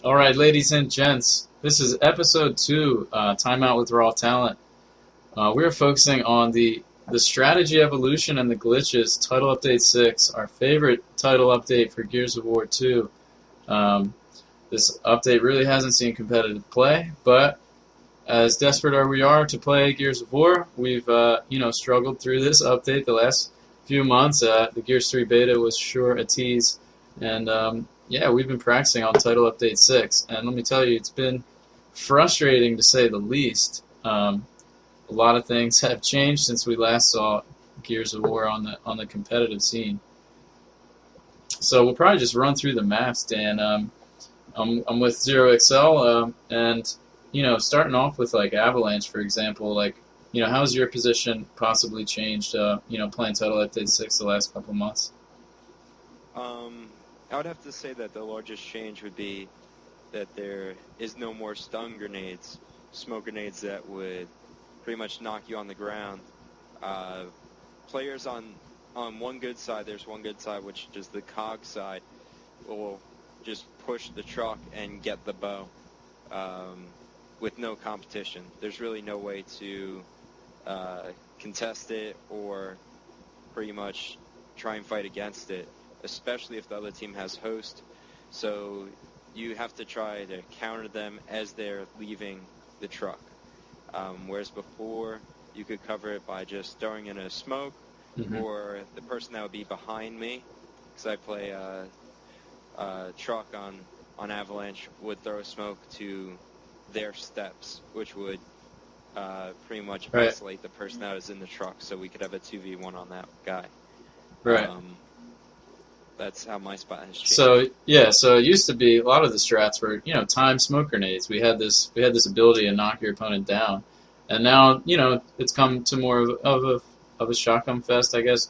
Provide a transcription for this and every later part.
All right, ladies and gents, this is episode 2, Timeout with Raw Talent. We're focusing on the strategy evolution and the glitches, Title Update 6, our favorite title update for Gears of War 2. This update really hasn't seen competitive play, but as desperate as we are to play Gears of War, we've struggled through this update the last few months. The Gears 3 beta was sure a tease, and yeah, we've been practicing on Title Update 6, and let me tell you, it's been frustrating to say the least. A lot of things have changed since we last saw Gears of War on the competitive scene. So we'll probably just run through the maps, Dan. I'm with Zero Xcel, and starting off with like Avalanche, for example, like how's your position possibly changed? Playing Title Update 6 the last couple of months. I would have to say that the largest change would be that there is no more stun grenades, smoke grenades that would pretty much knock you on the ground. Players on one good side, there's one good side, which is the cog side, will just push the truck and get the bow with no competition. There's really no way to contest it or pretty much try and fight against it, especially if the other team has host. So you have to try to counter them as they're leaving the truck. Whereas before, you could cover it by just throwing in a smoke, or the person that would be behind me, because I play truck on Avalanche, would throw a smoke to their steps, which would pretty much isolate the person that was in the truck, so we could have a 2v1 on that guy. Right. That's how my spot has changed. So it used to be a lot of the strats were time smoke grenades. We had this ability to knock your opponent down, and now it's come to more of a shotgun fest, I guess.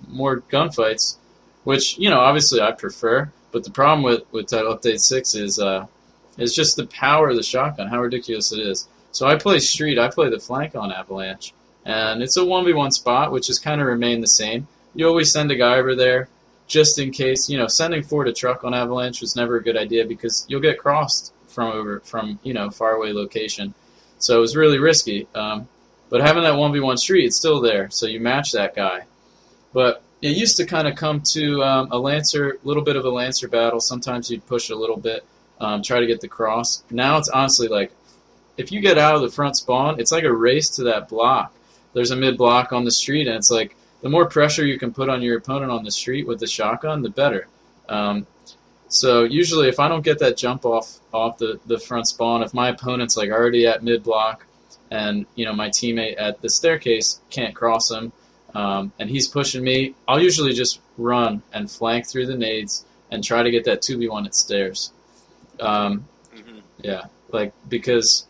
More gunfights, which obviously I prefer. But the problem with Title Update 6 is just the power of the shotgun, how ridiculous it is. So I play Street, I play the flank on Avalanche, and it's a 1v1 spot, which has kind of remained the same. You always send a guy over there, just in case. Sending forward a truck on Avalanche was never a good idea because you'll get crossed from faraway location. So it was really risky. But having that 1v1 Street, it's still there, so you match that guy. But it used to kind of come to a little bit of a Lancer battle. Sometimes you'd push a little bit, try to get the cross. Now it's honestly like, if you get out of the front spawn, it's like a race to that block. There's a mid block on the Street, and it's like the more pressure you can put on your opponent on the Street with the shotgun, the better. So usually, if I don't get that jump off the front spawn, if my opponent's like already at mid block, and my teammate at the staircase can't cross him, and he's pushing me, I'll usually just run and flank through the nades and try to get that 2v1 at stairs. Yeah, because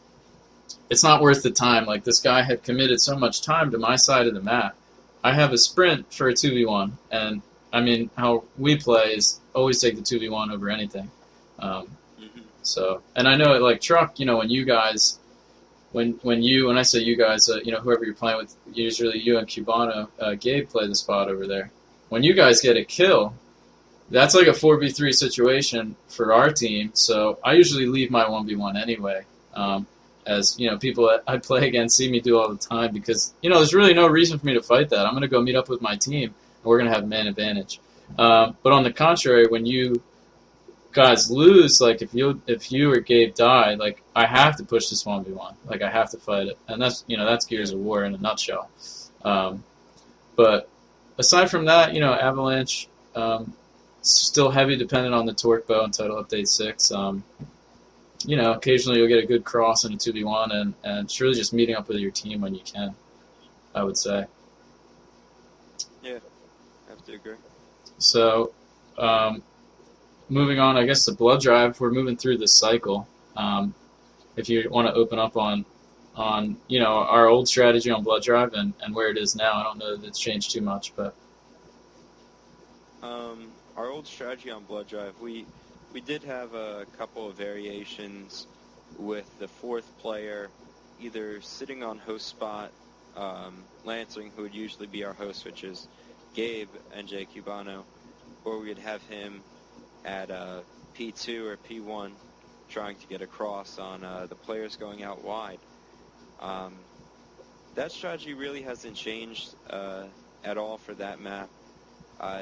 it's not worth the time. Like, this guy had committed so much time to my side of the map. I have a sprint for a 2v1, and I mean, how we play is always take the 2v1 over anything. So, and I know like truck, when you guys, when I say you guys, whoever you're playing with, usually you and Cubano, Gabe play the spot over there. When you guys get a kill, that's like a 4v3 situation for our team. So I usually leave my 1v1 anyway. As people that I play against see me do all the time, because there's really no reason for me to fight that. I'm going to go meet up with my team, and we're going to have man advantage. But on the contrary, when you guys lose, like if you or Gabe die, like I have to push this 1v1. Like I have to fight it, and that's Gears of War in a nutshell. But aside from that, Avalanche still heavy dependent on the torque bow in Title Update 6. Occasionally you'll get a good cross in a 2v1, and it's really just meeting up with your team when you can, I would say. Yeah, I have to agree. So, moving on, I guess, to Blood Drive, we're moving through this cycle. If you want to open up on our old strategy on Blood Drive and where it is now, I don't know that it's changed too much, but... Our old strategy on Blood Drive, we did have a couple of variations with the fourth player either sitting on host spot, Lansing, who would usually be our host, which is Gabe, NJ Cubano, or we'd have him at P2 or P1 trying to get across on the players going out wide. That strategy really hasn't changed at all for that map.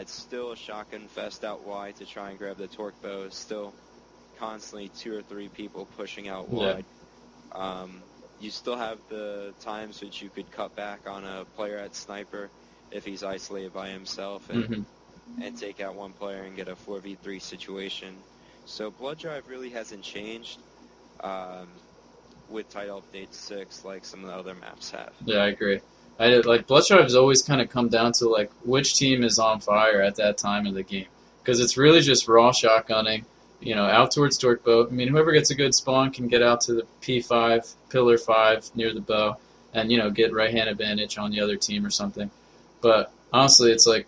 It's still a shotgun fest out wide to try and grab the torque bow. It's still constantly 2 or 3 people pushing out wide. You still have the times which you could cut back on a player at sniper if he's isolated by himself and take out one player and get a 4v3 situation. So Blood Drive really hasn't changed with Title Update 6 like some of the other maps have. Yeah, I agree. Like Blood Drive has always kind of come down to like which team is on fire at that time in the game, because it's really just raw shotgunning, out towards torque bow. I mean, whoever gets a good spawn can get out to the P5, pillar 5 near the bow, and get right hand advantage on the other team or something. But honestly, it's like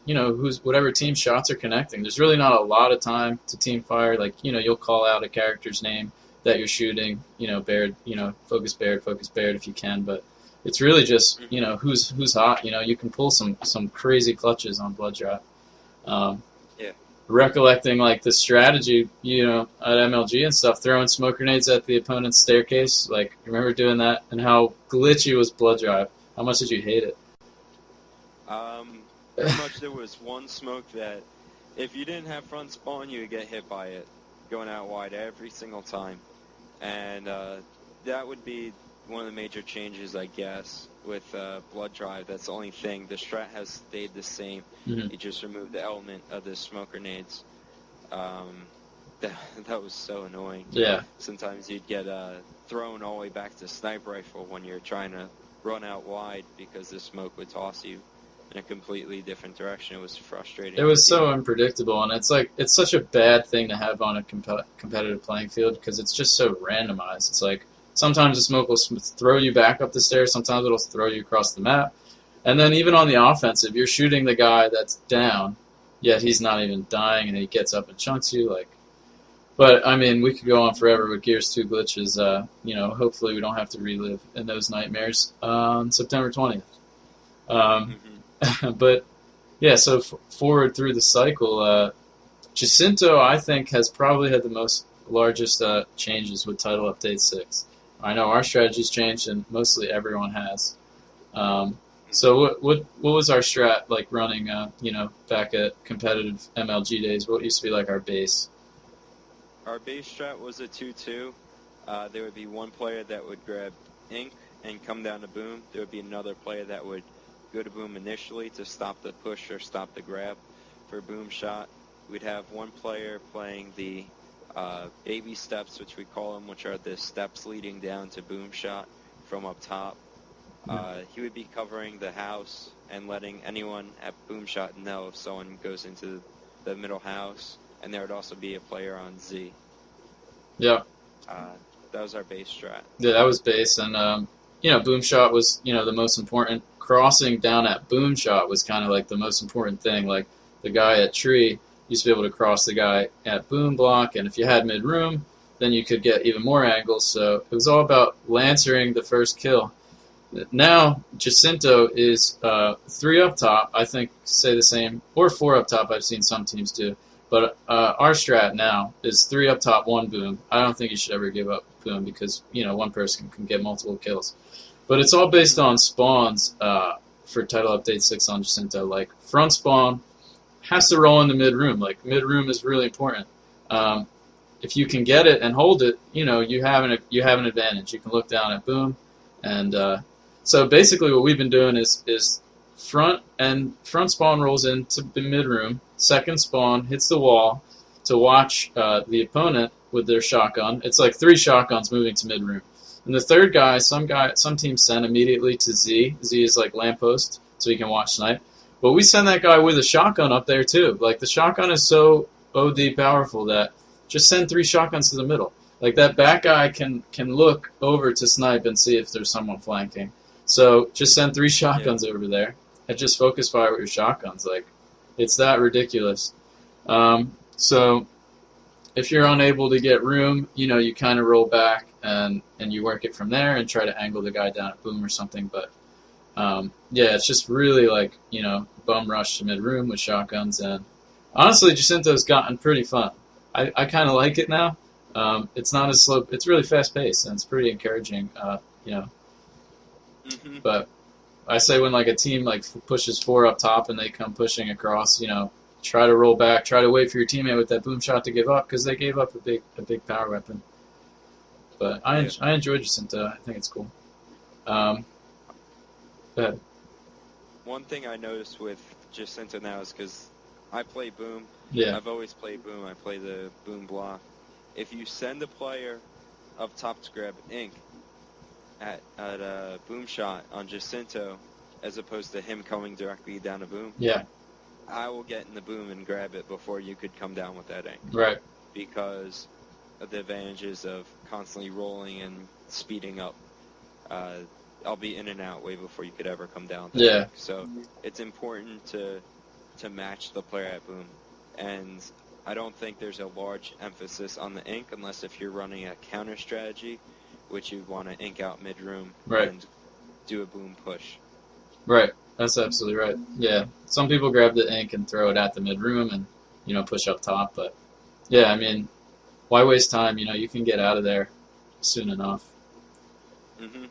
whatever team shots are connecting. There's really not a lot of time to team fire. Like you'll call out a character's name that you're shooting. Baird. Focus Baird if you can, but. It's really just who's hot. You can pull some crazy clutches on Blood Drive. Recollecting like the strategy, at MLG and stuff, throwing smoke grenades at the opponent's staircase. Like, remember doing that and how glitchy was Blood Drive? How much did you hate it? Pretty much there was one smoke that if you didn't have front spawn, you would get hit by it going out wide every single time, and that would be one of the major changes, I guess, with Blood Drive. That's the only thing. The strat has stayed the same. You just removed the element of the smoke grenades. That was so annoying. Yeah. Sometimes you'd get thrown all the way back to sniper rifle when you're trying to run out wide because the smoke would toss you in a completely different direction. It was frustrating. It was so unpredictable, and it's such a bad thing to have on a competitive playing field because it's just so randomized. It's like, sometimes the smoke will throw you back up the stairs. Sometimes it'll throw you across the map. And then even on the offensive, you're shooting the guy that's down, yet he's not even dying, and he gets up and chunks you. But, I mean, we could go on forever with Gears 2 glitches. Hopefully we don't have to relive in those nightmares on September 20th. But, yeah, so forward through the cycle, Jacinto, I think, has probably had the largest changes with Title Update 6. I know our strategy's changed, and mostly everyone has. So what was our strat like running, back at competitive MLG days? What used to be like our base? Our base strat was a 2-2. There would be one player that would grab ink and come down to boom. There would be another player that would go to boom initially to stop the push or stop the grab for boom shot. We'd have one player playing the baby steps, which we call them, which are the steps leading down to boom shot from up top. He would be covering the house and letting anyone at boom shot know if someone goes into the middle house, and there would also be a player on Z. Yeah. That was our base strat. Yeah, that was base, and boom shot was the most important. Crossing down at boom shot was kind of like the most important thing. Like the guy at tree used to be able to cross the guy at boom block, and if you had mid-room, then you could get even more angles. So it was all about lancering the first kill. Now, Jacinto is 3 up top, I think, say the same, or 4 up top, I've seen some teams do. But our strat now is 3 up top, 1 boom. I don't think you should ever give up boom because, one person can get multiple kills. But it's all based on spawns for Title Update 6 on Jacinto. Like, front spawn has to roll into mid-room. Like, mid-room is really important. If you can get it and hold it, you have an advantage. You can look down at boom. And so basically what we've been doing is front spawn rolls into the mid-room. Second spawn hits the wall to watch the opponent with their shotgun. It's like 3 shotguns moving to mid-room. And the third guy, some teams send immediately to Z. Z is like lamppost, so he can watch snipe. But we send that guy with a shotgun up there too. Like the shotgun is so OD powerful that just send 3 shotguns to the middle. Like that back guy can look over to snipe and see if there's someone flanking. So just send 3 shotguns over there and just focus fire with your shotguns. Like it's that ridiculous. So if you're unable to get room, you kind of roll back and you work it from there and try to angle the guy down at boom or something. But it's just really like, bum rush to mid-room with shotguns. And honestly, Jacinto's gotten pretty fun. I kind of like it now. It's not as slow. It's really fast paced and it's pretty encouraging. You know, Hmm. but I say when like a team like pushes four up top and they come pushing across, you know, try to roll back, try to wait for your teammate with that boom shot to give up because they gave up a big power weapon. But Yeah. I enjoy Jacinto. I think it's cool. Um, go ahead. One thing I noticed with Jacinto now is because I play boom. Yeah, I've always played boom. I play the boom block. If you send a player up top to grab ink at a boom shot on Jacinto, as opposed to him coming directly down a boom, yeah, I will get in the boom and grab it before you could come down with that ink, right. because of the advantages of constantly rolling and speeding up. Uh, I'll be in and out way before you could ever come down with that Yeah, ink. So it's important to match the player at boom. And I don't think there's a large emphasis on the ink unless if you're running a counter strategy, which you'd want to ink out mid-room right, and do a boom push. right. That's absolutely right. Yeah, some people grab the ink and throw it at the mid room and you know push up top, but yeah, I mean, why waste time? You know, you can get out of there soon enough. Hmm.